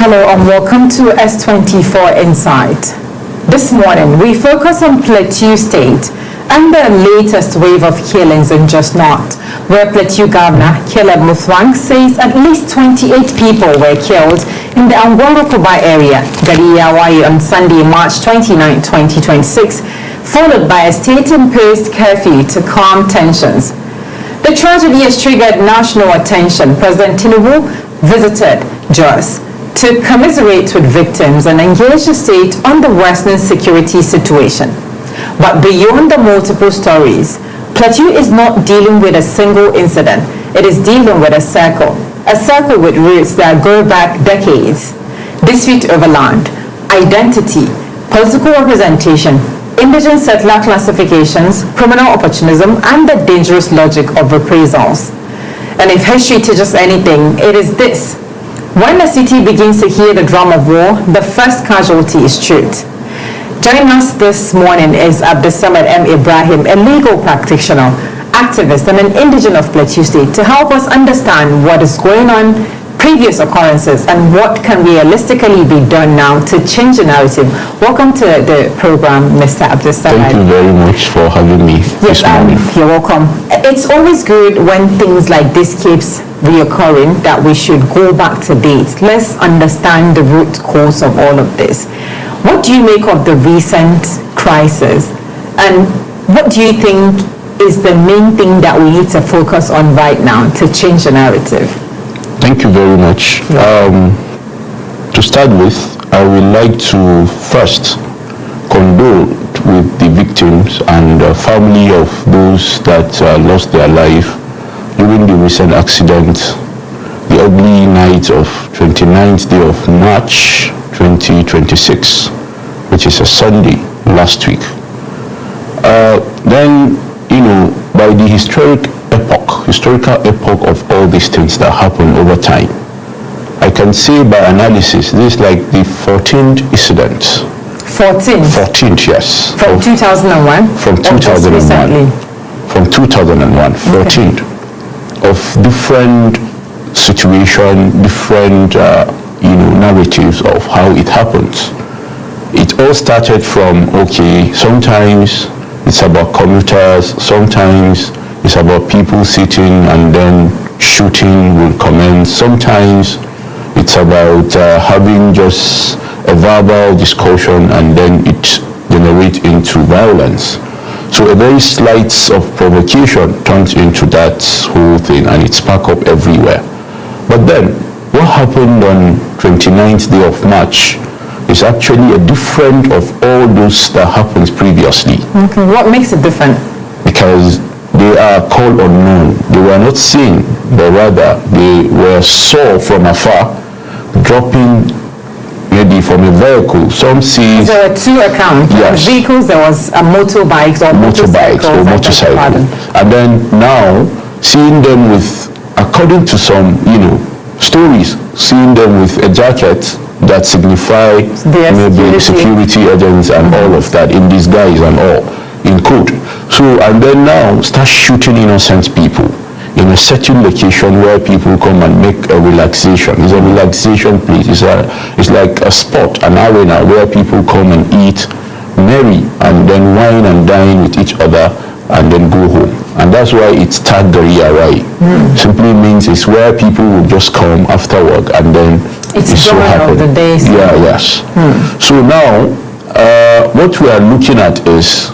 Hello and welcome to S24 Insight. This morning we focus on Plateau State and the latest wave of killings in Jos North, where Plateau Governor Caleb Mutfwang says at least 28 people were killed in the Angwaro-Kuba area, Gadiyawayi, on Sunday, March 29, 2026, followed by a state-imposed curfew to calm tensions. The tragedy has triggered national attention. President Tinubu visited Jos to commiserate with victims and engage the state on the worsening security situation. But beyond the multiple stories, Plateau is not dealing with a single incident. It is dealing with a circle with roots that go back decades. Dispute over land, identity, political representation, indigent settler classifications, criminal opportunism, and the dangerous logic of reprisals. And if history teaches anything, it is this. When the city begins to hear the drum of war, the first casualty is truth. Joining us this morning is Abdulsamad M. Ibrahim, a legal practitioner, activist, and an indigent of Plateau State, to help us understand what is going on, previous occurrences, and what can realistically be done now to change the narrative. Welcome to the program, Mr. Abdulsamad. Thank you very much for having me this morning. You're welcome. It's always good when things like this keeps reoccurring that we should go back to dates. Let's understand the root cause of all of this. What do you make of the recent crisis, and what do you think is the main thing that we need to focus on right now to change the narrative? Thank you very much. To start with, I would like to first condole with the victims and the family of those that lost their life during the recent accident, the ugly night of 29th day of March 2026, which is a Sunday last week. Then, by the historical epoch of all these things that happen over time, I can say by analysis, this is like the 14th incident. 14th, yes. From 2001? From 2001. From 2001, 14th. Okay. Of different situation, different narratives of how it happens. It all started from, sometimes it's about commuters, sometimes it's about people sitting and then shooting will commence, sometimes it's about having just a verbal discussion and then it generates into violence. So a very slight of provocation turns into that whole thing and it sparks up everywhere. But then, what happened on 29th day of March is actually a different of all those that happened previously. Okay, what makes it different? Because they are called unknown. They were not seen, but rather they were saw from afar, dropping maybe from a vehicle. Some see... There were two accounts. Yes. Vehicles, there was a motorbikes or motorcycle. And then now, seeing them with, according to some, stories, seeing them with a jacket that signify maybe security agents and all of that in disguise and all, in code. So, and then now start shooting innocent people in a certain location where people come and make a relaxation. It's a relaxation place. It's like a spot, an arena where people come and eat, merry, and then wine and dine with each other, and then go home. And that's why it's Tagariyarai. Simply means it's where people will just come after work and then it's so happen. Of the days. Yeah, yes. So now, what we are looking at is,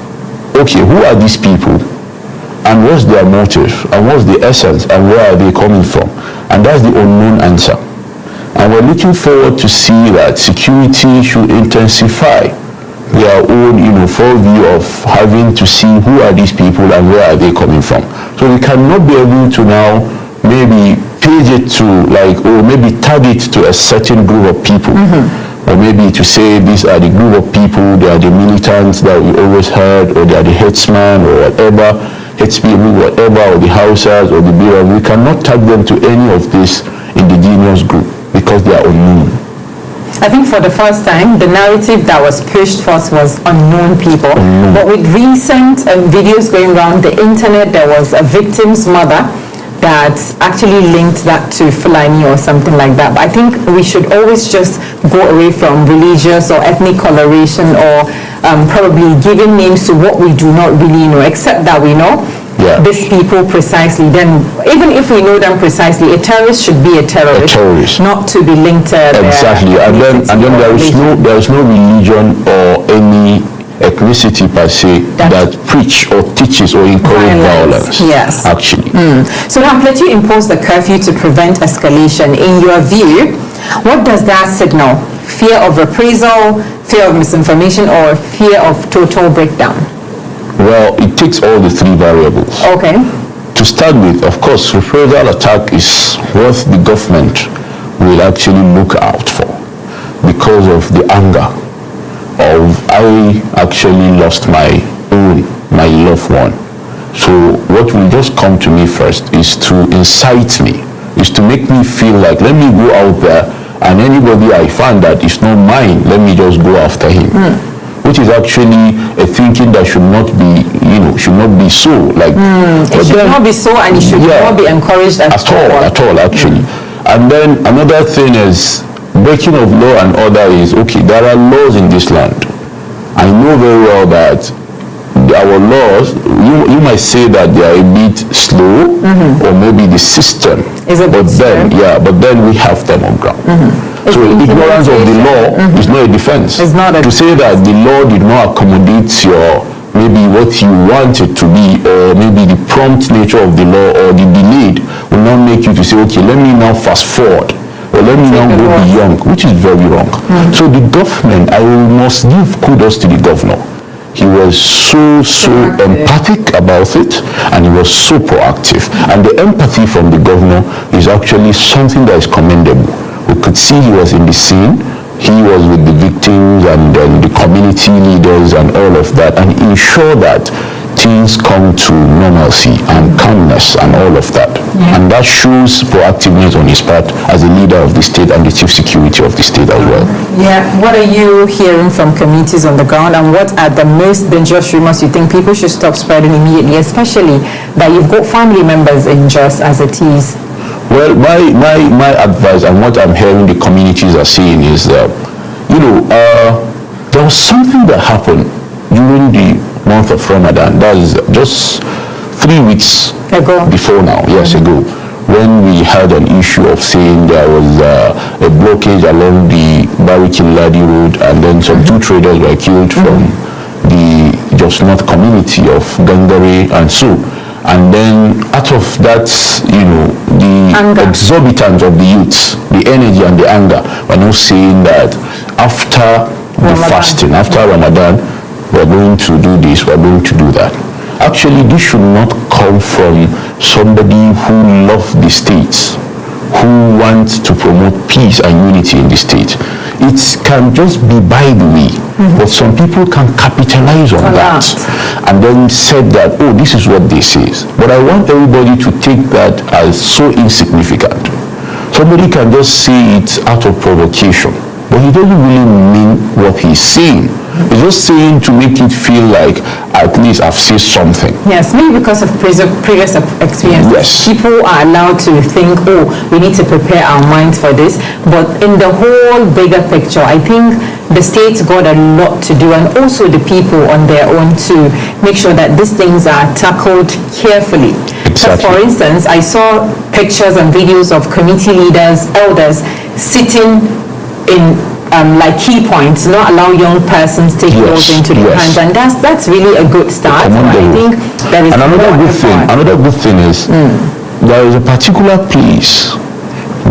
who are these people? And what's their motive, and what's the essence, and where are they coming from? And that's the unknown answer. And we're looking forward to see that security should intensify their own, full view of having to see who are these people and where are they coming from. So we cannot be able to now maybe page it to maybe tag it to a certain group of people. Or maybe to say these are the group of people, they are the militants that we always heard, or they are the headsmen or whatever. HPV, whatever, or the Hausas, or the Bira, we cannot tag them to any of this indigenous group because they are unknown. I think for the first time, the narrative that was pushed first was unknown people. But with recent videos going around the internet, there was a victim's mother that actually linked that to Fulani or something like that. But I think we should always just go away from religious or ethnic coloration or probably giving names to what we do not really know, except that we know these people precisely. Then even if we know them precisely, a terrorist should be a terrorist. Not to be linked to exactly. And then there is no religion or any ethnicity per se that preach or teaches or encourage violence. Yes. Actually. So now Plateau imposed the curfew to prevent escalation. In your view, what does that signal? Fear of reprisal, fear of misinformation, or fear of total breakdown? Well, it takes all the three variables. Okay. To start with, of course, reprisal attack is what the government will actually look out for because of the anger of I actually lost my loved one. So what will just come to me first is to incite me, is to make me feel like, let me go out there and anybody I find that is not mine, let me just go after him. Which is actually a thinking that should not be, should not be so. Like, it should not be so, and it should not be encouraged at all, actually. And then another thing is, breaking of law and order is, okay, there are laws in this land. I know very well that our laws, you might say that they are a bit slow, or maybe the system is a bit slow. But then we have them on ground. So ignorance of the law is not a defense. It's not to say that the law did not accommodate your maybe what you want it to be, or maybe the prompt nature of the law or the delayed will not make you to say, okay, let me now fast forward. Or let me now go beyond, which is very wrong. So the government, I must give kudos to the governor. He was so empathic about it, and he was so proactive. And the empathy from the governor is actually something that is commendable. We could see he was in the scene. He was with the victims and the community leaders and all of that, and ensure that things come to normalcy and calmness and all of that. And that shows proactiveness on his part as a leader of the state and the chief security of the state as well. Yeah, what are you hearing from communities on the ground, and what are the most dangerous rumors you think people should stop spreading immediately, especially that you've got family members in Jos as it is? Well, my advice and what I'm hearing the communities are saying is, there was something that happened during the month of Ramadan. That is just 3 weeks before now, ago, when we had an issue of saying there was a blockage along the Barikin Ladi Road, and then some two traders were killed from the Jos North community of Gangare and so. And then out of that, the anger, exorbitance of the youths, the energy and the anger, we're now saying that after the fasting, after Ramadan, we're going to do this, we're going to do that. Actually, this should not come from somebody who loves the state, who wants to promote peace and unity in the state. It can just be by the way, but some people can capitalize on that and then said that, oh, this is what this is. But I want everybody to take that as so insignificant. Somebody can just say it out of provocation, but he doesn't really mean what he's saying. He's just saying to make it feel like at least I've said something. Yes, maybe because of previous experiences. Yes. People are allowed to think, oh, we need to prepare our minds for this. But in the whole bigger picture, I think the state's got a lot to do, and also the people on their own to make sure that these things are tackled carefully. Exactly. So for instance, I saw pictures and videos of community leaders, elders, sitting in like key points, not allow young persons take those into their hands, and that's really a good start. I think there is another good thing is there is a particular place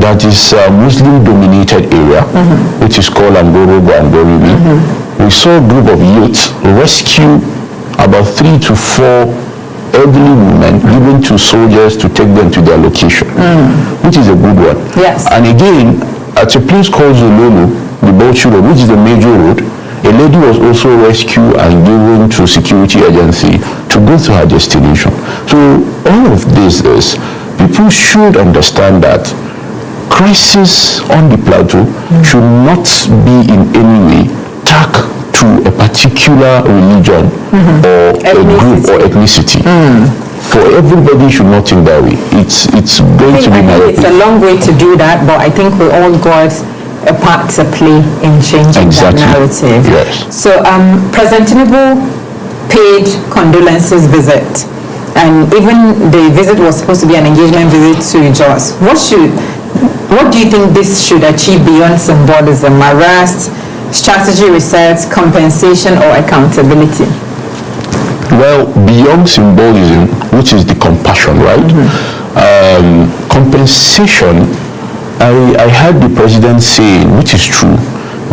that is a Muslim dominated area, which is called Angorobo and Goribi. We saw a group of youths rescue about 3 to 4 elderly women given to soldiers to take them to their location, which is a good one. Yes. And again, at a place called Zololo, the Bauchi Road, which is the major road, a lady was also rescued and given to security agency to go to her destination. So all of this is, people should understand that crisis on the plateau should not be in any way tacked to a particular religion or a group or ethnicity. for everybody should not think that way. It's going to be it's a long way to do that, but I think we all got a part to play in changing that narrative. Yes. So President Tinubu paid condolences visit, and even the visit was supposed to be an engagement visit to Jos. What do you think this should achieve beyond symbolism, arrest, strategy research, compensation, or accountability? Well, beyond symbolism, which is the compassion, right? Compensation, I heard the president say, which is true,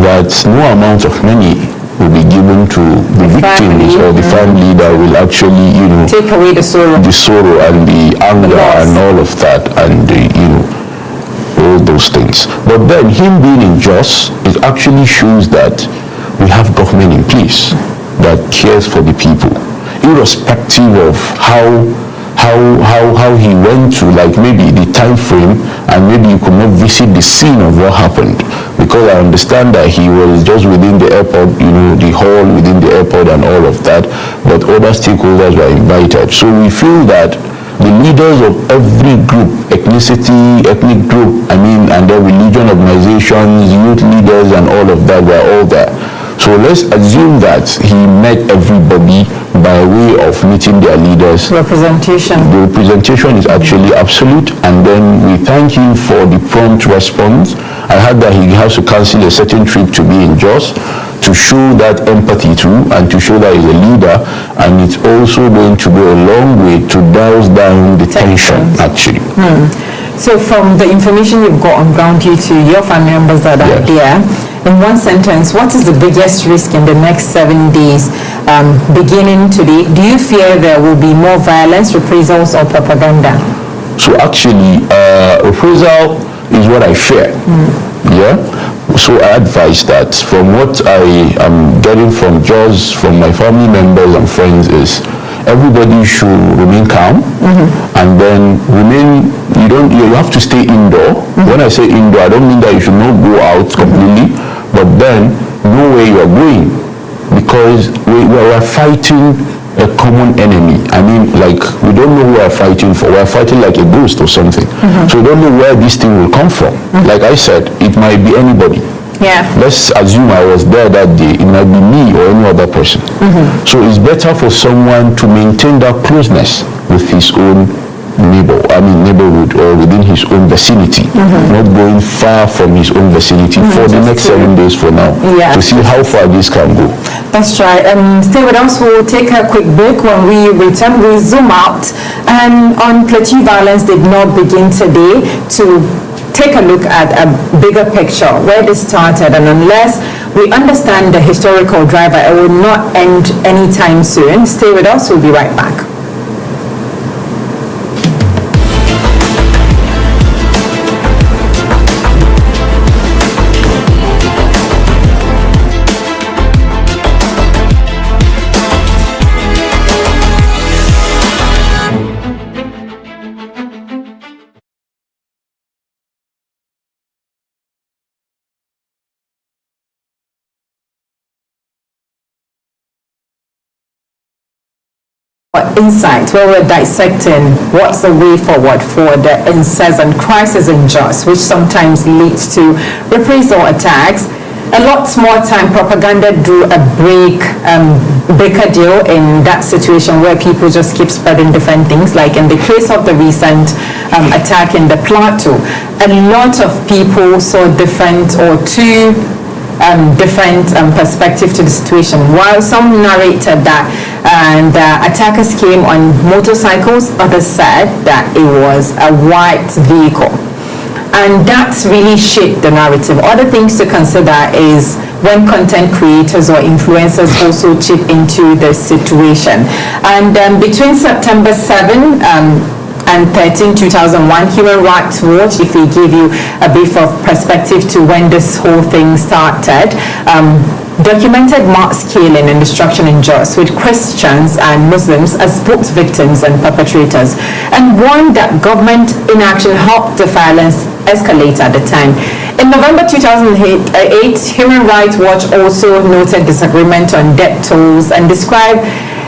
that no amount of money will be given to the victims or the family that will actually, take away the sorrow and the anger and all of that, and all those things. But then him being in Jos, it actually shows that we have government in place that cares for the people, irrespective of how he went to, like maybe the time frame, and maybe you could not visit the scene of what happened, because I understand that he was just within the airport, the hall within the airport and all of that, but other stakeholders were invited. So we feel that the leaders of every group, ethnic group, and their religion organizations, youth leaders and all of that were all there. So let's assume that he met everybody by way of meeting their leaders. Representation. The representation is actually absolute, and then we thank him for the prompt response. I heard that he has to cancel a certain trip to be in Jos to show that empathy too, and to show that he's a leader, and it's also going to go a long way to douse down the tension, actually. So from the information you've got on ground due to your family members that are there, in one sentence, what is the biggest risk in the next 7 days, beginning today? Do you fear there will be more violence, reprisals, or propaganda? So actually, reprisal is what I fear. Yeah. So I advise that from what I am getting from Jos, from my family members and friends, is everybody should remain calm, and then you have to stay indoor. When I say indoor, I don't mean that you should not go out completely, but then know where you are going, because we are fighting a common enemy. We don't know who we are fighting for. We are fighting like a ghost or something. So we don't know where this thing will come from. Like I said, it might be anybody. Yeah. Let's assume I was there that day. It might be me or any other person. So it's better for someone to maintain that closeness with his own neighborhood, or within his own vicinity, not going far from his own vicinity for the next 7 days for now, to see how far this can go. That's right. Stay with us. We'll take a quick break. When we return, we'll zoom out and on Plateau violence did not begin today, to take a look at a bigger picture, where this started, and unless we understand the historical driver, it will not end anytime soon. Stay with us. We'll be right back. Insight, where we're dissecting what's the way forward for the incessant crisis in Jos, which sometimes leads to reprisal attacks. A lot more time propaganda drew a breaker deal in that situation, where people just keep spreading different things, like in the case of the recent attack in the Plateau. A lot of people saw different perspective to the situation. While some narrated that attackers came on motorcycles, others said that it was a white vehicle. And that's really shaped the narrative. Other things to consider is when content creators or influencers also chip into the situation. And between September 7 and 13, 2001, Human Rights Watch, if we give you a bit of perspective to when this whole thing started, documented mass killing and destruction in Jos, with Christians and Muslims as both victims and perpetrators, and warned that government inaction helped the violence escalate at the time. In November 2008, Human Rights Watch also noted disagreement on death tolls and described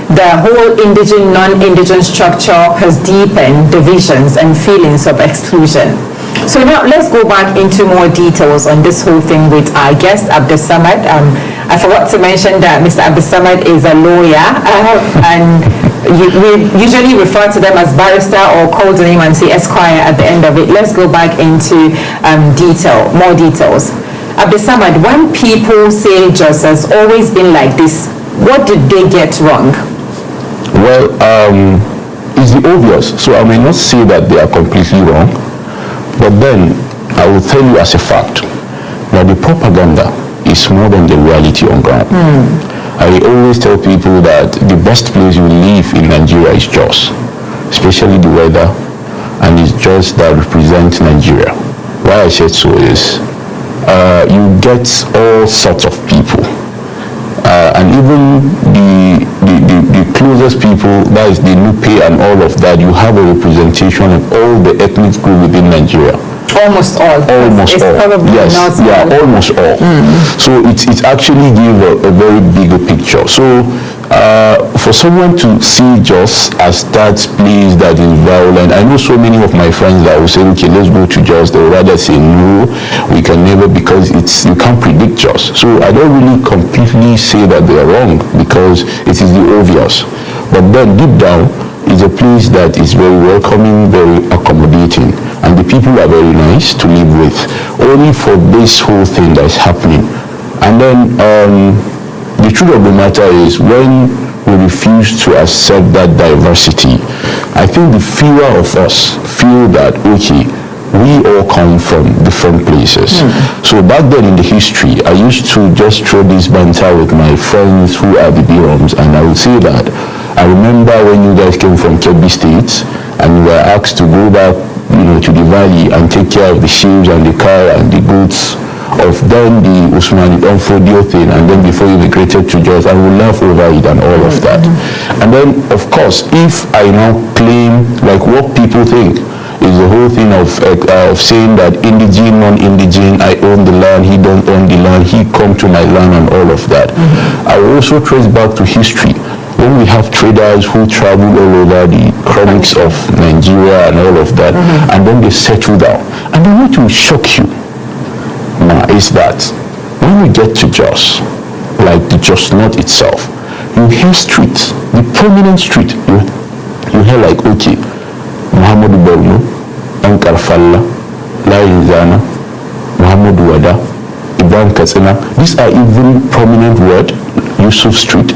the whole indigent, non-indigent structure has deepened divisions and feelings of exclusion. So now let's go back into more details on this whole thing with our guest, Abdulsamad. I forgot to mention that Mr. Abdulsamad is a lawyer, and we usually refer to them as barrister or call the name and say Esquire at the end of it. Let's go back into more details. Abdulsamad, when people say Jos has always been like this, what did they get wrong? Well, it's the obvious, so I may not say that they are completely wrong, but then I will tell you as a fact that the propaganda is more than the reality on ground. I always tell people that the best place you live in Nigeria is Jos, especially the weather, and it's Jos that represents Nigeria. Why I said so is you get all sorts of people, and even the closest people, that is the Nupe and all of that, you have a representation of all the ethnic groups within Nigeria. Almost all. Almost all. Yes. Yeah, almost all. So it actually gives a very bigger picture. So for someone to see Jos as that place that is violent, I know so many of my friends that will say, okay, let's go to Jos. They would rather say no, we can never, because you can't predict Jos. So I don't really completely say that they are wrong, because it is the obvious. But then deep down, it's a place that is very welcoming, very accommodating, and the people are very nice to live with, only for this whole thing that is happening. And then the truth of the matter is, when we refuse to accept that diversity, I think the fewer of us feel that, okay, we all come from different places. So back then in the history, I used to just throw this banter with my friends who are the Biroms, and I would say that I remember when you guys came from Kebbi State and you were asked to go back, to the valley and take care of the sheep and the cow and the goats of then the Usmani Onfodio thing, and then before you migrated to Jos, I would laugh over it and all of that. And then, of course, if I now claim, like what people think, is the whole thing of saying that indigene, non-indigene, I own the land, he don't own the land, he come to my land and all of that. I will also trace back to history. When we have traders who travel all over the chronics of Nigeria and all of that, and then they settle down. And then what will shock you now is that when we get to Jos, like the Jos North itself, you hear streets, the prominent street, you hear like, okay, Muhammadu Borno, Ankar Falla, Layin Zana, Muhammadu Wada, Ibrahim Katsina. These are even prominent words. Yusuf Street,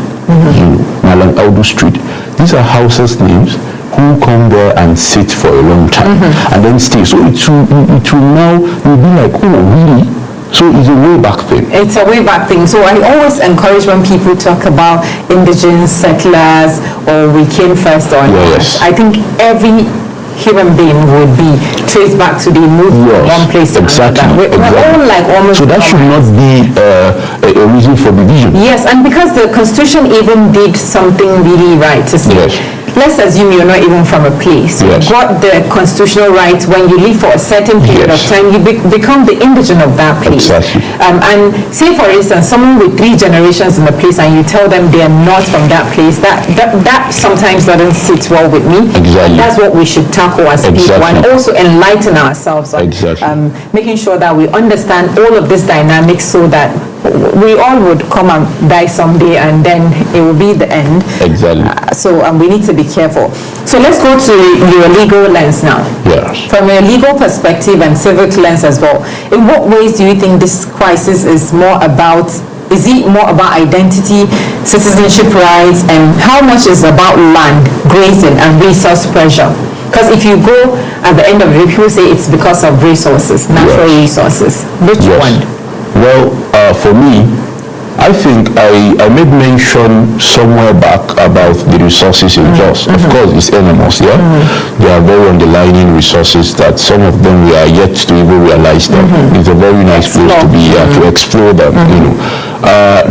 Malang Audu Street. These are houses' names who come there and sit for a long time and then stay. So it will now, you'll be like, oh, really? So it's a way back thing. It's a way back thing. So I always encourage when people talk about indigenous settlers or we came first on Yes. I think every human being would be traced back to the move from one place to another. We're all like almost. So that should not be a reason for division. Yes, and because the Constitution even did something really right to say. Yes. Let's assume you're not even from a place. Yes. You got the constitutional right when you live for a certain period of time, you become the indigent of that place. Exactly. And say, for instance, someone with 3 generations in the place and you tell them they're not from that place, that sometimes doesn't sit well with me. Exactly. And that's what we should tackle as people and also enlighten ourselves on making sure that we understand all of this dynamics so that we all would come and die someday and then it will be the end. Exactly. So we need to be careful. So let's go to your legal lens now. Yes. From a legal perspective and civic lens as well, in what ways do you think this crisis is more about? Is it more about identity, citizenship rights, and how much is about land, grazing, and resource pressure? Because if you go at the end of it, people say it's because of resources, natural resources. Which one? Well, for me, I think I made mention somewhere back about the resources in Jos. Of course, it's enormous, yeah? They are very underlying resources that some of them we are yet to even realize them. It's a very nice place to be, to explore them,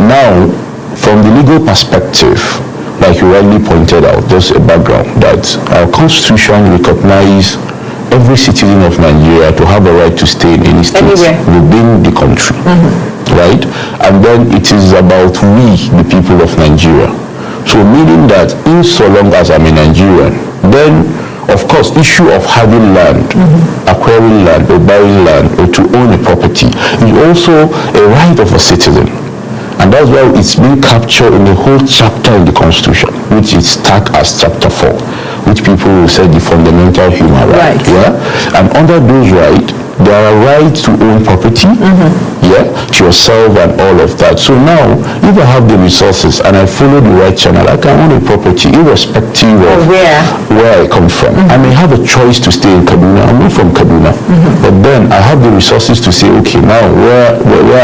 Now, from the legal perspective, like you rightly pointed out, just a background, that our constitution recognizes every citizen of Nigeria to have a right to stay in any state within the country, right? And then it is about we, the people of Nigeria, So meaning that in so long as I'm a Nigerian, then of course issue of having land, acquiring land or buying land or to own a property is also a right of a citizen. And that's why it's been captured in the whole chapter in the Constitution, which is tagged as Chapter 4, which people will say the fundamental human right. Yeah? And under those rights, there are rights to own property, to yourself and all of that. So now, if I have the resources and I follow the right channel, I can own a property irrespective of where I come from. I may have a choice to stay in Kaduna. I'm not from Kaduna. But then I have the resources to say, okay, now where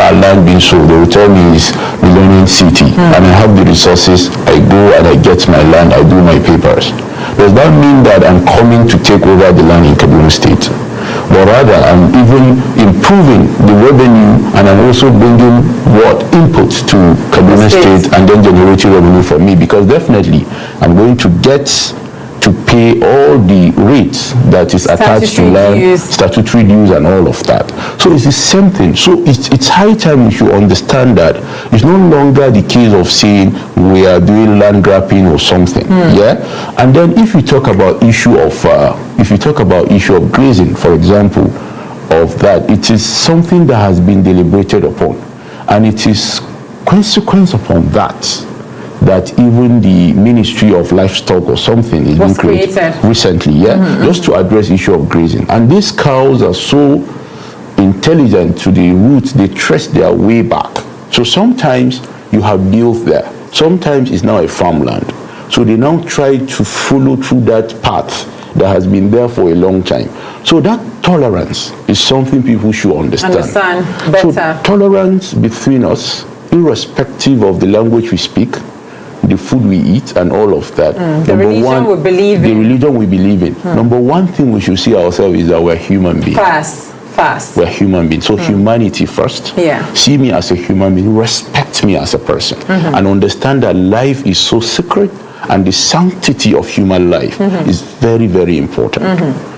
our land being sold, they will tell me is Millennium City. And I have the resources, I go and I get my land, I do my papers. Does that mean that I'm coming to take over the land in Kaduna State? But rather I'm even improving the revenue, and I'm also bringing input to Kaduna State and then generating revenue for me, because definitely I'm going to get to pay all the rates that is attached to land, statutory dues and all of that. So it's the same thing. So it's high time we should understand that it's no longer the case of saying we are doing land grabbing or something. And then if you talk about issue of grazing, for example, of that, it is something that has been deliberated upon, and it is consequence upon that even the Ministry of Livestock or something is being created recently, just to address issue of grazing. And these cows are so intelligent to the roots, they trace their way back. So sometimes you have built there, sometimes it's now a farmland. So they now try to follow through that path that has been there for a long time. So that tolerance is something people should understand better. So tolerance between us, irrespective of the language we speak, the food we eat and all of that. The religion we believe in. Number one thing we should see ourselves is that we're human beings. Fast. We're human beings. So humanity first. See me as a human being, respect me as a person, and understand that life is so sacred, and the sanctity of human life is very, very important.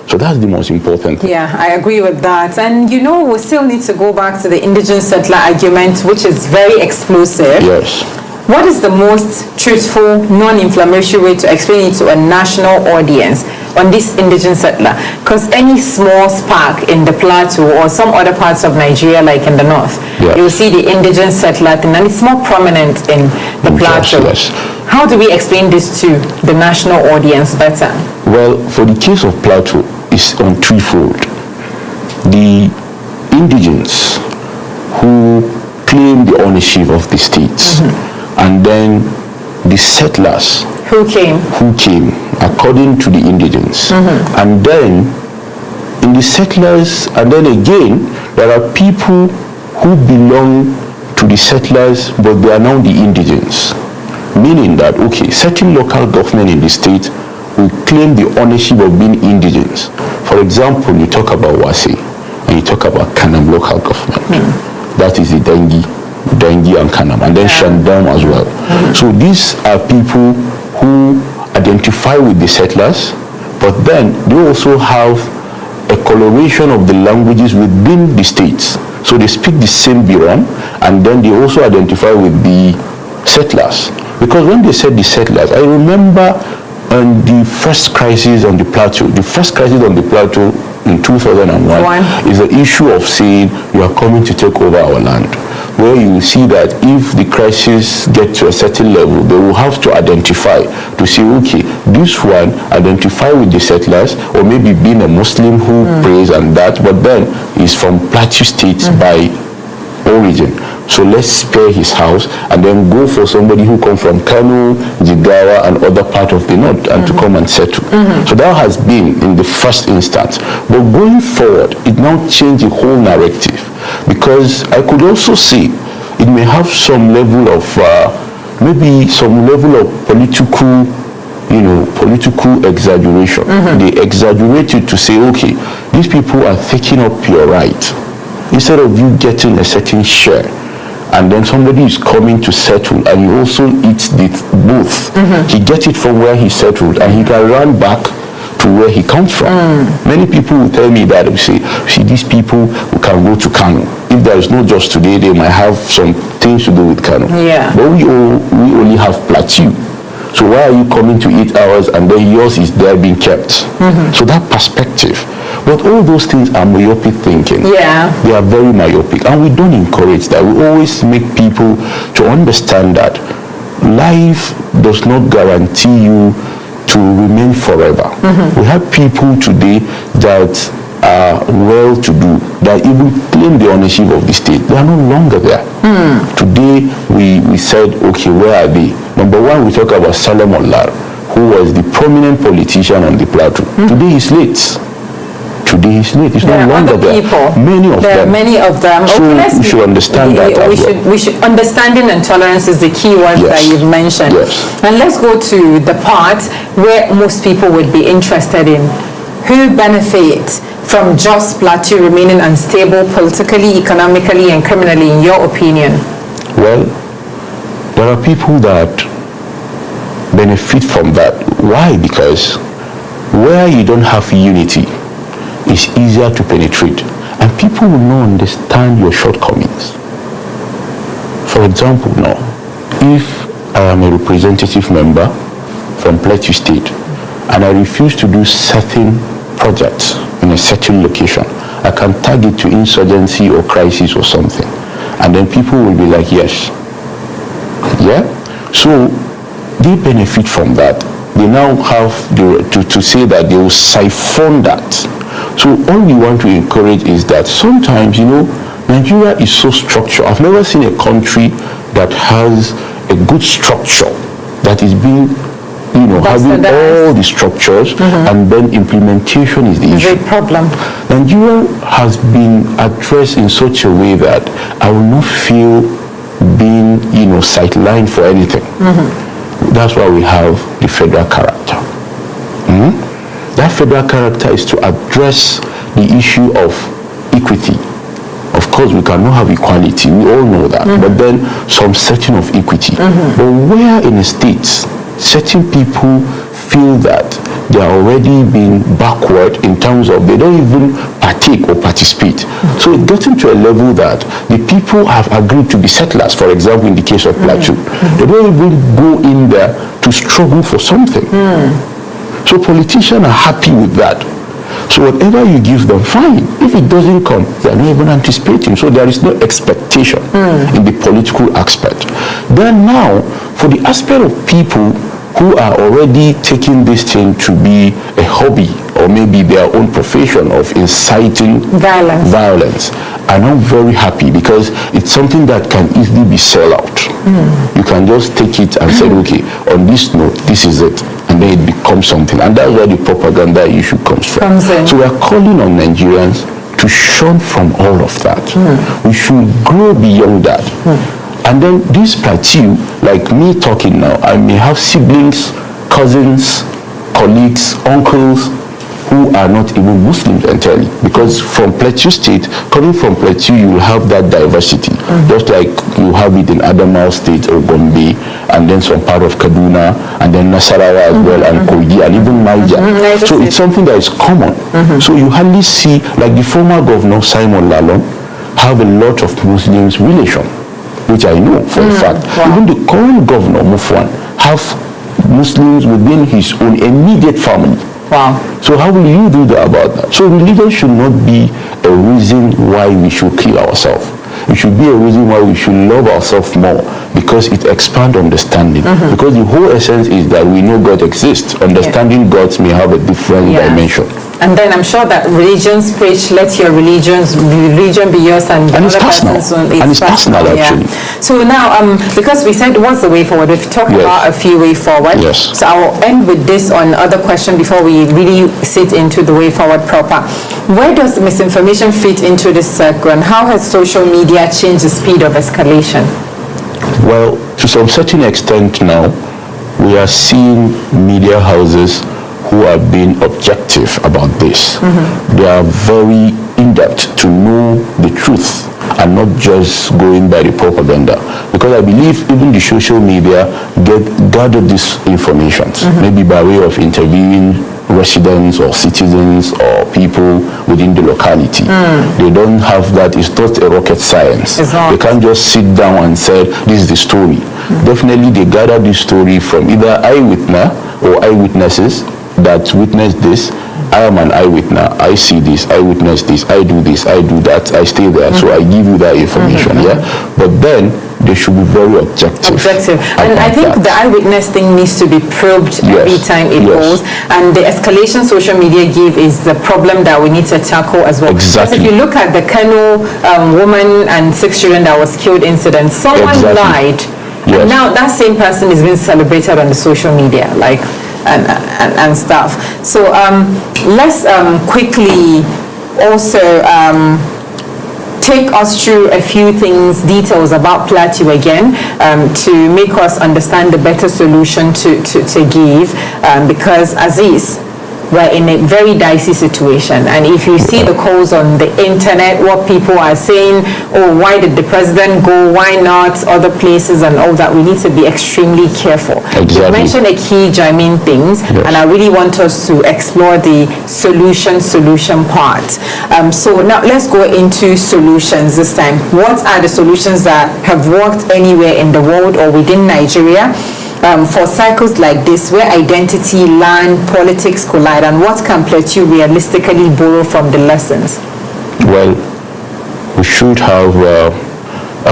So that's the most important thing. Yeah, I agree with that. And you know, we still need to go back to the indigenous settler argument, which is very explosive. Yes. What is the most truthful, non-inflammatory way to explain it to a national audience on this indigenous settler? Because any small spark in the plateau or some other parts of Nigeria, like in the north, you'll see the indigenous settler thing, and it's more prominent in the plateau. Yes. How do we explain this to the national audience better? Well, for the case of plateau, it's on threefold. The indigenes who claim the ownership of the states, and then the settlers who came according to the indigenes, and then in the settlers, and then again there are people who belong to the settlers but they are now the indigenes, meaning that certain local government in the state will claim the ownership of being indigenes. For example, you talk about Wase and you talk about Kanam local government. That is the Dengi and Kanam, and then Shandam as well. So these are people who identify with the settlers, but then they also have a coloration of the languages within the states. So they speak the same Biram, and then they also identify with the settlers. Because when they said the settlers, I remember on the first crisis on the plateau, in 2001 is the issue of saying you are coming to take over our land, where you will see that if the crisis gets to a certain level, they will have to identify to say, this one identify with the settlers, or maybe being a Muslim who prays and that, but then is from Plateau State by origin. So let's spare his house and then go for somebody who come from Kano, Jigawa and other part of the north and to come and settle. So that has been in the first instance. But going forward, it now changed the whole narrative, because I could also see it may have some level of political exaggeration. They exaggerate it to say, these people are taking up your right. Instead of you getting a certain share, and then somebody is coming to settle and you also eat both. He gets it from where he settled and he can run back to where he comes from. Many people will tell me that, see these people who can go to Kano. If there is no Jos today, they might have some things to do with Kano. But we only have Plateau. So why are you coming to eat ours and then yours is there being kept? So that perspective. But all those things are myopic thinking. Yeah. They are very myopic, and we don't encourage that. We always make people to understand that life does not guarantee you to remain forever. We have people today that are well-to-do, that even claim the ownership of the state. They are no longer there. Today, we said, okay, where are they? Number one, we talk about Solomon Lar, who was the prominent politician on the plateau. Today he's late. Today he's late. He's no longer there. Many of them. There are many of them. So we should understand that. We should understanding and tolerance is the key word that you've mentioned. Yes. And let's go to the part where most people would be interested in. Who benefits from Jos Plateau remaining unstable politically, economically, and criminally, in your opinion? Well, there are people that benefit from that. Why? Because where you don't have unity, it's easier to penetrate, and people will not understand your shortcomings. For example, now, if I am a representative member from Plateau State and I refuse to do certain projects in a certain location, I can tag it to insurgency or crisis or something, and then people will be like, yes. Yeah? So they benefit from that. They now have to say that they will siphon that. So all we want to encourage is that sometimes, Nigeria is so structured. I've never seen a country that has a good structure that is being, having all the structures, and then implementation is the issue. The problem. Nigeria has been addressed in such a way that I will not feel being, sidelined for anything. That's why we have the federal character. That federal character is to address the issue of equity. Of course, we cannot have equality. We all know that. But then some setting of equity. But where in the states, certain people feel that they are already being backward in terms of they don't even partake or participate. So it's getting to a level that the people have agreed to be settlers, for example, in the case of Plateau. They don't even go in there to struggle for something. So politicians are happy with that. So whatever you give them, fine. If it doesn't come, they are not even anticipating. So there is no expectation in the political aspect. Then now, for the aspect of people who are already taking this thing to be a hobby or maybe their own profession of inciting violence, I'm not very happy because it's something that can easily be sold out. You can just take it and say, okay, on this note, this is it. And then it becomes something. And that's where the propaganda issue comes from. So we are calling on Nigerians to shun from all of that. We should grow beyond that. And then this plateau, like me talking now, I may have siblings, cousins, colleagues, uncles, who are not even Muslims entirely. Because from Plateau State, coming from Plateau, you will have that diversity. Just like you have it in Adamawa State or Gombe, and then some part of Kaduna, and then Nasarawa as well, and Kogi, and even Niger. So it's something that is common. So you hardly see, like the former governor, Simon Lalong, have a lot of Muslims relation, which I know for a fact. Even the current governor, Mufwan, have Muslims within his own immediate family. So how will you do that about that? So religion should not be a reason why we should kill ourselves. It should be a reason why we should love ourselves more, because it expands understanding. Because the whole essence is that we know God exists. Understanding God may have a different dimension. And then I'm sure that religions preach, let your religion be yours, and it's personal. It's personal, actually. So now, because we said what's the way forward, we've talked about a few way forward. So I'll end with this on other question before we really sit into the way forward proper. Where does misinformation fit into this circle, and how has social media changed the speed of escalation? Well, to some certain extent now, we are seeing media houses who are being objective about this. They are very in-depth to know the truth and not just going by the propaganda. Because I believe even the social media gather these information, maybe by way of interviewing residents or citizens or people within the locality. They don't have that. It's not a rocket science. They can't just sit down and say, this is the story. Definitely they gather this story from either eyewitnesses that witnessed this. I am an eyewitness. I see this. I witness this. I do this. I do that. I stay there. So I give you that information. Yeah. But then they should be very objective. And I think the eyewitness thing needs to be probed every time it goes. And the escalation social media give is the problem that we need to tackle as well. Exactly. Because if you look at the Kano woman and 6 children that was killed incident, someone lied. And now that same person is being celebrated on the social media, like, and stuff. So let's quickly also take us through a few details about Plateau again, to make us understand the better solution to give, because Aziz, we're in a very dicey situation, and if you see the calls on the internet, what people are saying, oh, why did the president go, why not other places and all that, we need to be extremely careful. Exactly. You mentioned a key germane things, and I really want us to explore the solution part. So now let's go into solutions this time. What are the solutions that have worked anywhere in the world or within Nigeria for cycles like this, where identity, land, politics collide, and what can Plateau realistically borrow from the lessons? Well, we should have a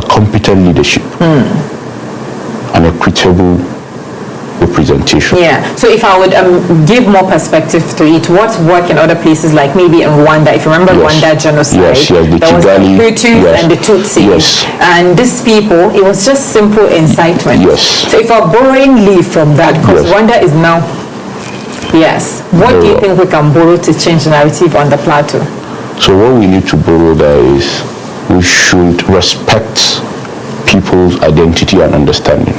competent leadership, an equitable representation. Yeah. So if I would give more perspective to it, what's work in other places, like maybe in Rwanda, if you remember Rwanda genocide, the there was the Hutus and the Tutsis, and these people, it was just simple incitement. So if we're borrowing leave from that, because Rwanda is now, what do you think we can borrow to change the narrative on the plateau? So what we need to borrow there is we should respect people's identity and understanding.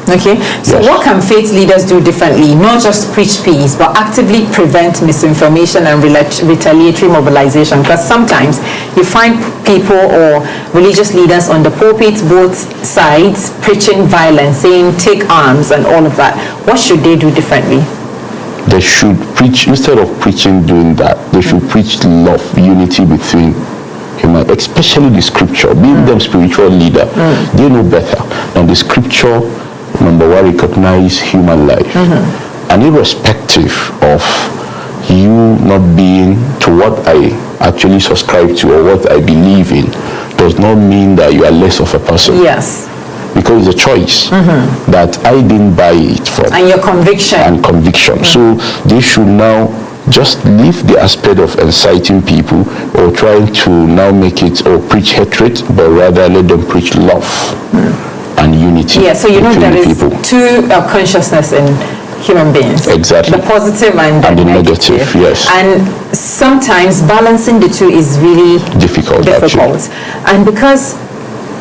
Okay, so what can faith leaders do differently? Not just preach peace, but actively prevent misinformation and retaliatory mobilization. Because sometimes you find people or religious leaders on the pulpit, both sides, preaching violence, saying take arms and all of that. What should they do differently? They should preach, instead of preaching doing that, they should preach love, unity between human, especially the scripture. Being them spiritual leader, they know better than the scripture. Number one, recognize human life, and irrespective of you not being to what I actually subscribe to or what I believe in, does not mean that you are less of a person. Yes. Because it's a choice that I didn't buy it from. And your conviction. And conviction. So they should now just leave the aspect of inciting people or trying to now make it or preach hatred, but rather let them preach love and unity. Yeah, so you know there is people. Two consciousness in human beings. Exactly. The positive and the negative. Yes. And sometimes balancing the two is really difficult. Actually. And because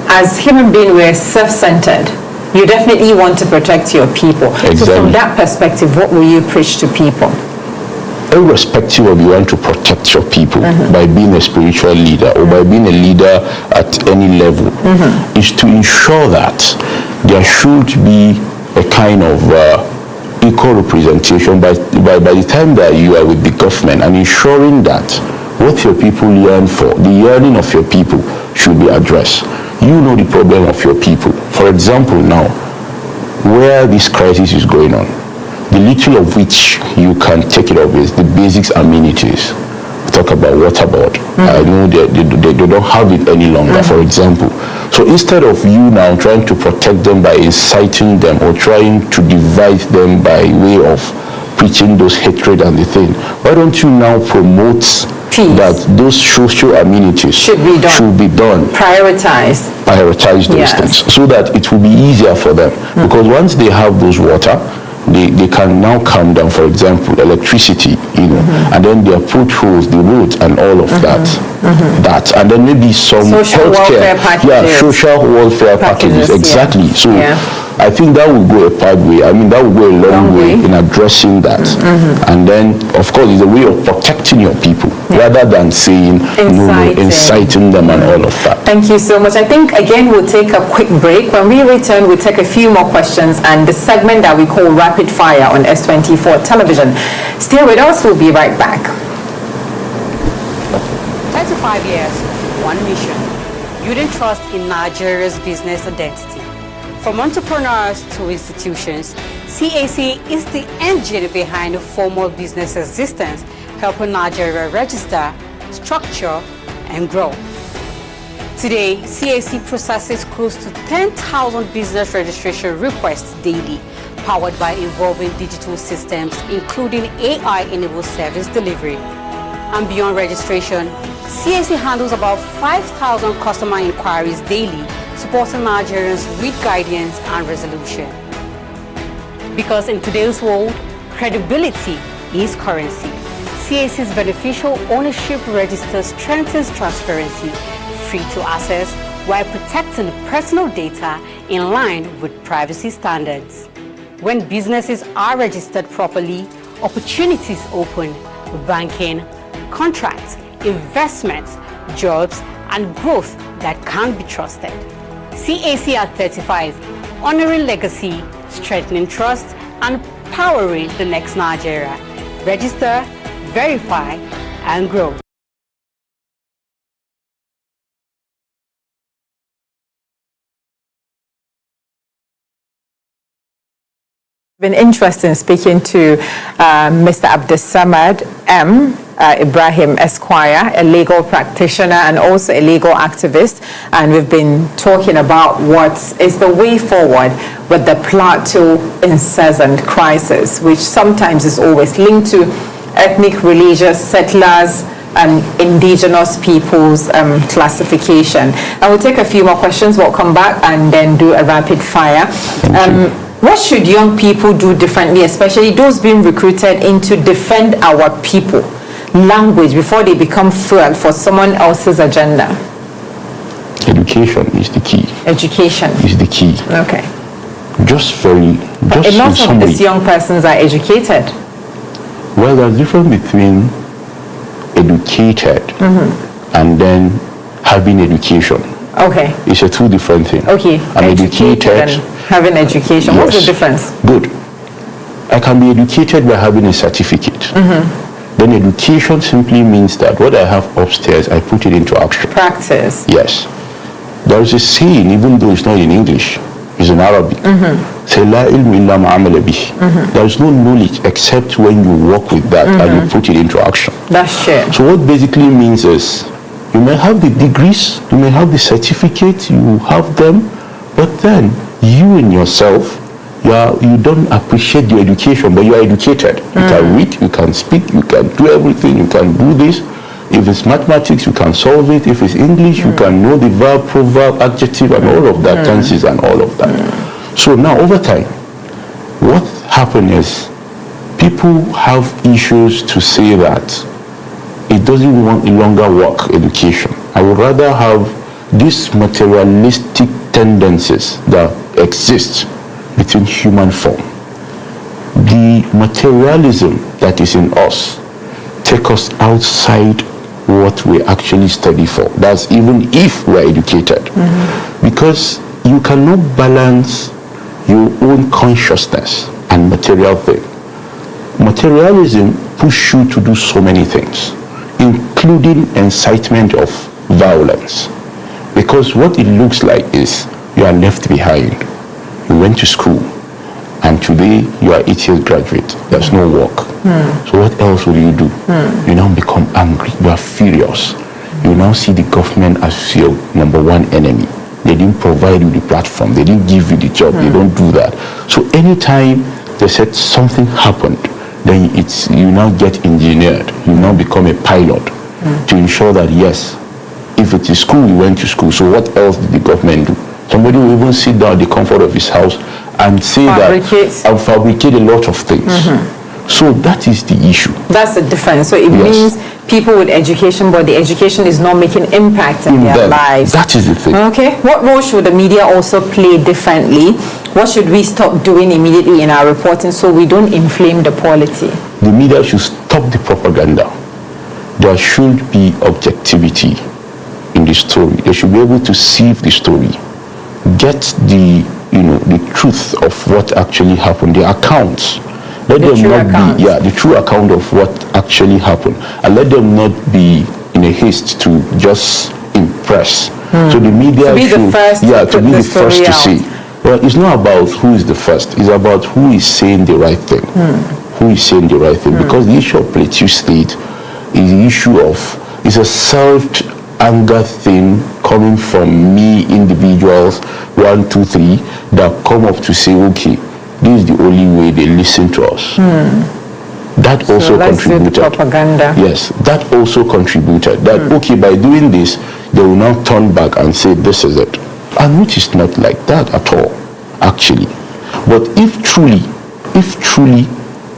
as human beings we're self-centered, you definitely want to protect your people. Exactly. So from that perspective, what will you preach to people? Irrespective of you want to protect your people by being a spiritual leader or by being a leader at any level, is to ensure that there should be a kind of equal representation by the time that you are with the government, and ensuring that what your people yearn for, the yearning of your people, should be addressed. You know the problem of your people. For example, now, where this crisis is going on, the little of which you can take it up is the basics amenities. We talk about water board. I know they don't have it any longer, for example. So instead of you now trying to protect them by inciting them or trying to divide them by way of preaching those hatred and the thing, why don't you now promote peace, that those social amenities should be done. Prioritize those things so that it will be easier for them. Because once they have those water, they can now calm down, for example, electricity, and then their potholes, the roads and all of that, and then maybe some social welfare packages. Social welfare packages, exactly. So I think that will go a pathway. I mean, that will go a long way in addressing that. And then, of course, it's a way of protecting your people rather than saying, inciting them and all of that. Thank you so much. I think, again, we'll take a quick break. When we return, we'll take a few more questions and the segment that we call Rapid Fire on S24 television. Stay with us. We'll be right back. 25 years, one mission. Building trust in Nigeria's business identity. From entrepreneurs to institutions, CAC is the engine behind formal business existence, helping Nigeria register, structure, and grow. Today, CAC processes close to 10,000 business registration requests daily, powered by evolving digital systems, including AI-enabled service delivery. And beyond registration, CAC handles about 5,000 customer inquiries daily, supporting Nigerians with guidance and resolution. Because in today's world, credibility is currency. CAC's beneficial ownership register strengthens transparency, free to access, while protecting personal data in line with privacy standards. When businesses are registered properly, opportunities open, banking, contracts, investments, jobs, and growth that can be trusted. CAC at 35, honoring legacy, strengthening trust, and powering the next Nigeria. Register, verify, and grow. Been interesting speaking to Mr. Abdulsamad M. Ibrahim Esquire, a legal practitioner and also a legal activist, and we've been talking about what is the way forward with the plateau incessant crisis, which sometimes is always linked to ethnic, religious, settlers, and indigenous peoples classification. I will take a few more questions, we'll come back and then do a rapid fire. What should young people do differently, especially those being recruited in to defend our people, language, before they become fuel for someone else's agenda? Education is the key. Education is the key. Okay. Just a lot of these young persons are educated. Well, there's a difference between educated and then having education. Okay. It's a two different thing. Okay. I'm educated. Having education. Yes. What's the difference? Good. I can be educated by having a certificate. Then education simply means that what I have upstairs, I put it into action. Practice. Yes. There is a saying, even though it's not in English, it's in Arabic. Say, La ilm illa ma amala bih. There is no knowledge except when you work with that and you put it into action. That's true. So what basically means is, you may have the degrees, you may have the certificate, you have them, but then you in yourself, you don't appreciate your education, but you are educated. You can read, you can speak, you can do everything, you can do this. If it's mathematics, you can solve it. If it's English, you can know the verb, proverb, adjective, and all of that, tenses and all of that. So now, over time, what happened is people have issues to say that it doesn't longer work, education. I would rather have these materialistic tendencies that exist between human form. The materialism that is in us take us outside what we actually study for. That's even if we're educated. Because you cannot balance your own consciousness and material thing. Materialism pushes you to do so many things, including incitement of violence. Because what it looks like is you are left behind. You went to school and today you are 8 years graduate. There's no work. So what else will you do? You now become angry. You are furious. You now see the government as your number one enemy. They didn't provide you the platform. They didn't give you the job. They don't do that. So anytime they said something happened, then you now get engineered. You now become a pilot to ensure that, yes, if it is school, you went to school. So what else did the government do? Somebody will even sit down at the comfort of his house and say and fabricate a lot of things. So that is the issue. That's the difference. So it means people with education, but the education is not making impact in their lives. That is the thing. Okay. What role should the media also play differently? What should we stop doing immediately in our reporting so we don't inflame the polity? The media should stop the propaganda. There should be objectivity in the story. They should be able to sieve the story, get the truth of what actually happened, the accounts. Let them not be the true account of what actually happened, and let them not be in a haste to just impress. So the media to be the first to see. Well, it's not about who is the first. It's about who is saying the right thing. Who is saying the right thing. Because the issue of Plateau State is the issue of, it's a self-anger thing coming from me, individuals, 1, 2, 3, that come up to say, okay, this is the only way they listen to us. That also contributed. Propaganda. Yes, that also contributed. That, okay, by doing this, they will now turn back and say, this is it. And which is not like that at all, actually. But if truly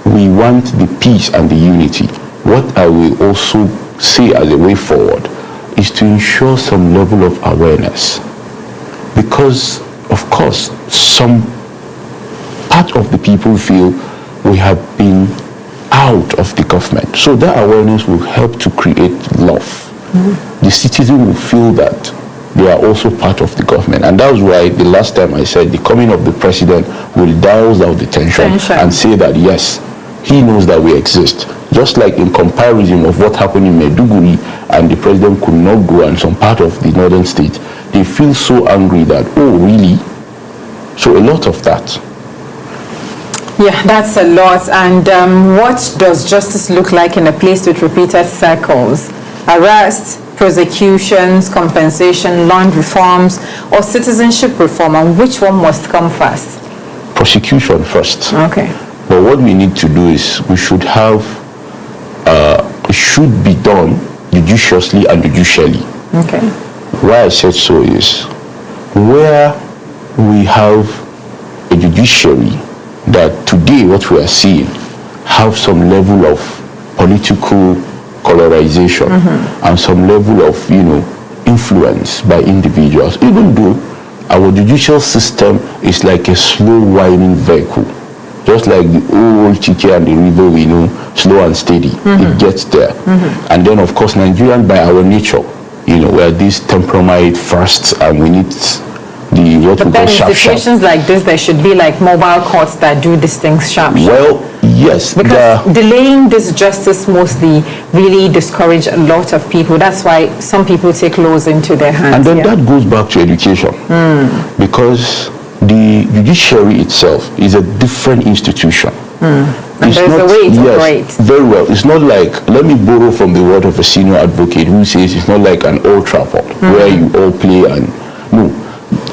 we want the peace and the unity, what I will also say as a way forward is to ensure some level of awareness. Because, of course, some part of the people feel we have been out of the government. So that awareness will help to create love. The citizen will feel that they are also part of the government. And that's why the last time I said the coming of the president will douse out the tension and say that, yes, he knows that we exist. Just like in comparison of what happened in Maiduguri and the president could not go and some part of the northern state, they feel so angry that, oh, really? So a lot of that. Yeah, that's a lot. And what does justice look like in a place with repeated cycles? Arrests, prosecutions, compensation, land reforms, or citizenship reform, and which one must come first? Prosecution first. Okay. But what we need to do is we should have, it should be done judiciously and judicially. Okay. Why I said so is where we have a judiciary that today what we are seeing have some level of political colorization and some level of, influence by individuals, even though our judicial system is like a slow winding vehicle, just like the old Chiche and the river we know, slow and steady. It gets there. And then of course Nigerian by our nature, we are this temperament first and we need the what we call sharp. But in situations like this, there should be like mobile courts that do these things sharp. Well, yes. Because delaying this justice mostly really discourage a lot of people. That's why some people take laws into their hands. And then that goes back to education. Because the judiciary itself is a different institution. And there's a way to operate. Very well. It's not like, let me borrow from the word of a senior advocate who says it's not like an Old Trafford where you all play and no.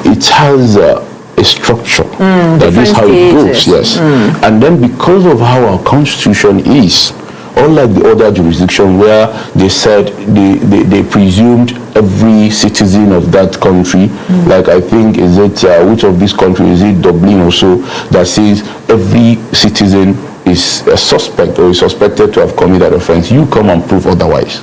It has a structure that is how it goes, yes. And then because of how our constitution is, unlike the other jurisdiction where they said they presumed every citizen of that country, like I think, is it, which of these countries, is it Dublin or so, that says every citizen is a suspect or is suspected to have committed offense, you come and prove otherwise.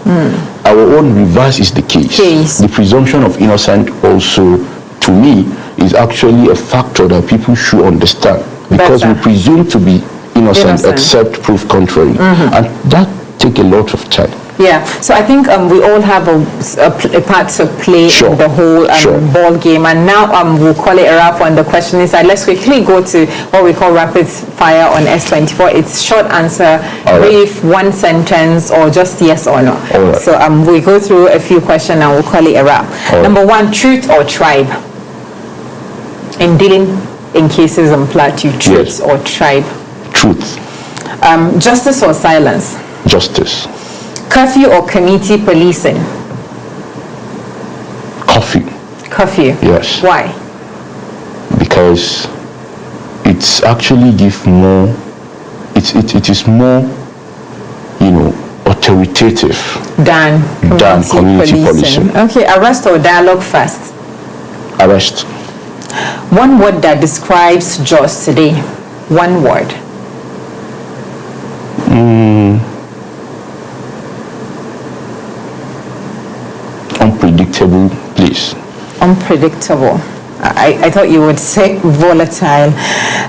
Our own reverse is the case. The presumption of innocence also, to me, is actually a factor that people should understand, because we presume to be innocent except proof contrary, and that take a lot of time. Yeah, so I think we all have a part to play in the whole ball game, and now we'll call it a wrap on the questioning side. Let's quickly go to what we call rapid fire on S24. It's short answer, brief, one sentence, or just yes or no. So we go through a few questions and we'll call it a wrap. Number one, truth or tribe? In dealing in cases on Plateau, truth or tribe? Truth. Justice or silence? Justice. Curfew or community policing? Curfew. Yes. Why? Because it's actually give more, it is more, authoritative than community policing. Okay, arrest or dialogue first? Arrest. One word that describes Jos today. One word. Unpredictable place. Unpredictable. I thought you would say volatile.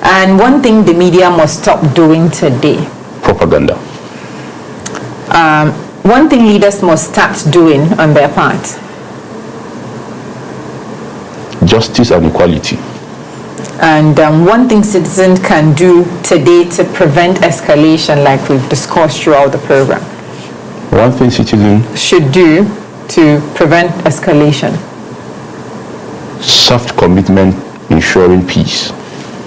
And one thing the media must stop doing today. Propaganda. One thing leaders must start doing on their part. Justice and equality. And one thing citizens can do today to prevent escalation, like we've discussed throughout the program. One thing citizens should do to prevent escalation. Soft commitment ensuring peace.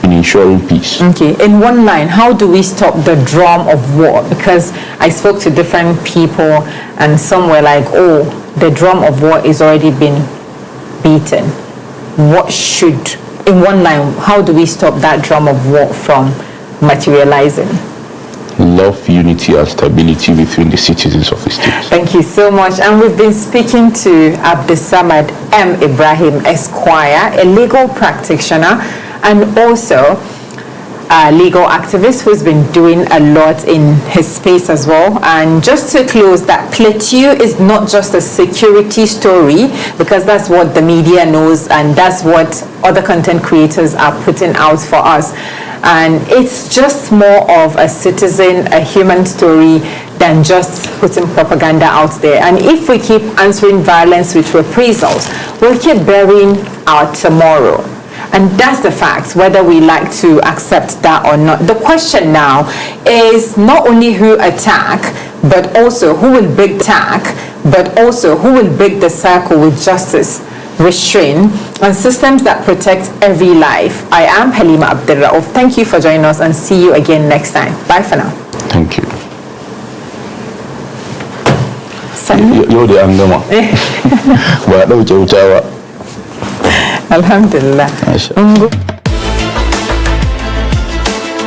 In ensuring peace. Okay, in one line, how do we stop the drum of war? Because I spoke to different people and some were like, oh, the drum of war is already been beaten. What should, in one line, how do we stop that drum of war from materializing? Love, unity, and stability between the citizens of the state. Thank you so much. And we've been speaking to Abdulsamad M. Ibrahim Esquire, a legal practitioner and also a legal activist who's been doing a lot in his space as well. And just to close, that Plateau is not just a security story, because that's what the media knows and that's what other content creators are putting out for us. And it's just more of a citizen, a human story than just putting propaganda out there. And if we keep answering violence with reprisals, we'll keep burying our tomorrow. And that's the fact, whether we like to accept that or not. The question now is not only who attack, but also who will break attack, but also who will break the circle with justice, restraint, and systems that protect every life. I am Halima Abdulrauf. Thank you for joining us and see you again next time. Bye for now. Thank you. You're the Angama. Alhamdulillah.